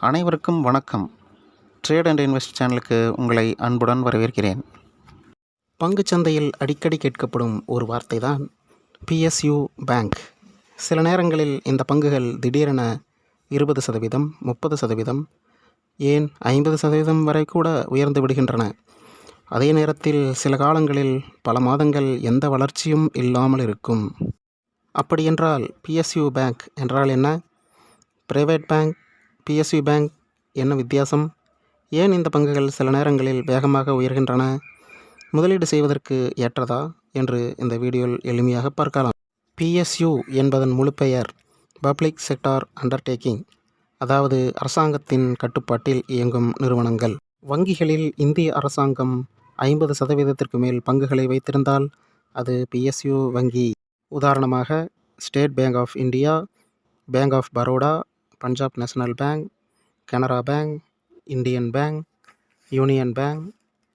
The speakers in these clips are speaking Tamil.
அனைவருக்கும் வணக்கம். ட்ரேட் அண்ட் இன்வெஸ்ட் சேனலுக்கு உங்களை அன்புடன் வரவேற்கிறேன். பங்குச்சந்தையில் அடிக்கடி கேட்கப்படும் ஒரு வார்த்தை தான் PSU பேங்க். சில நேரங்களில் இந்த பங்குகள் திடீரென 20%, 30%, ஏன் 50% வரை கூட உயர்ந்து விடுகின்றன. அதே நேரத்தில் சில காலங்களில் பல மாதங்கள் எந்த வளர்ச்சியும் இல்லாமல் இருக்கும். அப்படியென்றால் PSU பேங்க் என்றால் என்ன? பிரைவேட் பேங்க், PSU பேங்க் என்ன வித்தியாசம்? ஏன் இந்த பங்குகள் சில நேரங்களில் வேகமாக உயர்கின்றன? முதலீடு செய்வதற்கு ஏற்றதா என்று இந்த வீடியோவில் எளிமையாக பார்க்கலாம். PSU என்பதன் முழு பெயர் பப்ளிக் செக்டார் அண்டர்டேக்கிங், அதாவது அரசாங்கத்தின் கட்டுப்பாட்டில் இயங்கும் நிறுவனங்கள். வங்கிகளில் இந்திய அரசாங்கம் 50% மேல் பங்குகளை வைத்திருந்தால் அது PSU வங்கி. உதாரணமாக state bank of India, bank of Baroda, Punjab national bank, Canara bank, Indian bank, union bank,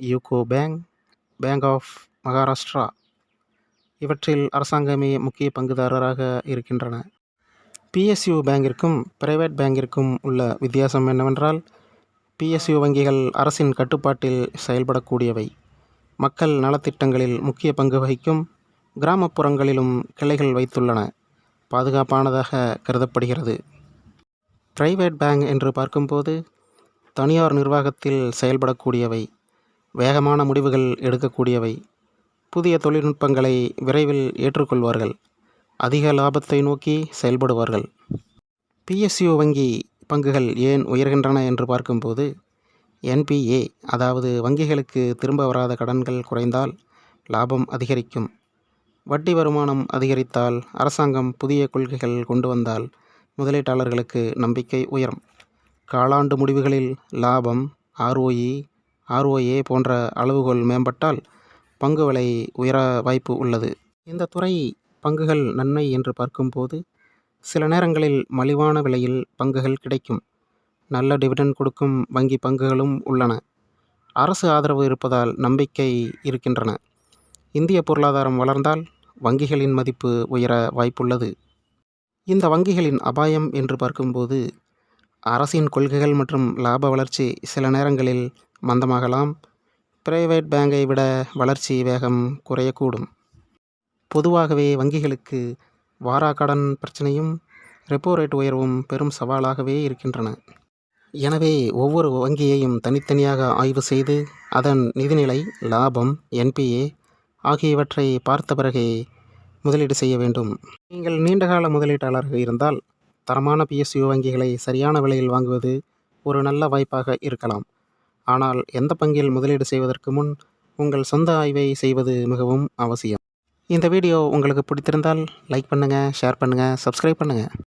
UCO bank, bank of Maharashtra இவற்றில் அரசாங்கமே முக்கிய பங்குதாரராக இருக்கின்றன. PSU பேங்கிற்கும் பிரைவேட் பேங்கிற்கும் உள்ள வித்தியாசம் என்னவென்றால், PSU வங்கிகள் அரசின் கட்டுப்பாட்டில் செயல்படக்கூடியவை. மக்கள் நலத்திட்டங்களில் முக்கிய பங்கு வகிக்கும். கிராமப்புறங்களிலும் கிளைகள் வைத்துள்ளன. பாதுகாப்பானதாக கருதப்படுகிறது. பிரைவேட் பேங்க் என்று பார்க்கும்போது தனியார் நிர்வாகத்தில் செயல்படக்கூடியவை, வேகமான முடிவுகள் எடுக்கக்கூடியவை, புதிய தொழில்நுட்பங்களை விரைவில் ஏற்றுக்கொள்வார்கள், அதிக லாபத்தை நோக்கி செயல்படுவார்கள். PSU வங்கி பங்குகள் ஏன் உயர்கின்றன என்று பார்க்கும்போது, NPA, அதாவது வங்கிகளுக்கு திரும்ப வராத கடன்கள் குறைந்தால் லாபம் அதிகரிக்கும். வட்டி வருமானம் அதிகரித்தால், அரசாங்கம் புதிய கொள்கைகள் கொண்டு வந்தால் முதலீட்டாளர்களுக்கு நம்பிக்கை உயரும். காலாண்டு முடிவுகளில் லாபம், ROE, ROA போன்ற அளவுகோல் மேம்பட்டால் பங்கு விலை உயர வாய்ப்பு உள்ளது. இந்த துறை பங்குகள் நன்மை என்று பார்க்கும்போது, சில நேரங்களில் மலிவான விலையில் பங்குகள் கிடைக்கும். நல்ல டிவிடெண்ட் கொடுக்கும் வங்கி பங்குகளும் உள்ளன. அரசு ஆதரவு இருப்பதால் நம்பிக்கை இருக்கின்றன. இந்திய பொருளாதாரம் வளர்ந்தால் வங்கிகளின் மதிப்பு உயர வாய்ப்புள்ளது. இந்த வங்கிகளின் அபாயம் என்று பார்க்கும்போது, அரசின் கொள்கைகள் மற்றும் லாப வளர்ச்சி சில நேரங்களில் மந்தமாகலாம். பிரைவேட் பேங்கை விட வளர்ச்சி வேகம் குறையக்கூடும். பொதுவாகவே வங்கிகளுக்கு வாராக்கடன் பிரச்சனையும் ரெப்போ ரேட் உயர்வும் பெரும் சவாலாகவே இருக்கின்றன. எனவே ஒவ்வொரு வங்கியையும் தனித்தனியாக ஆய்வு செய்து அதன் நிதிநிலை, லாபம், NPA ஆகியவற்றை பார்த்த பிறகே முதலீடு செய்ய வேண்டும். நீங்கள் நீண்டகால முதலீட்டாளராக இருந்தால் தரமான PSU வங்கிகளை சரியான விலையில் வாங்குவது ஒரு நல்ல வாய்ப்பாக இருக்கலாம். ஆனால் எந்த பங்கில் முதலீடு செய்வதற்கு முன் உங்கள் சொந்த ஆய்வை செய்வது மிகவும் அவசியம். இந்த வீடியோ உங்களுக்கு பிடித்திருந்தால் லைக் பண்ணுங்கள், ஷேர் பண்ணுங்கள், சப்ஸ்கிரைப் பண்ணுங்கள்.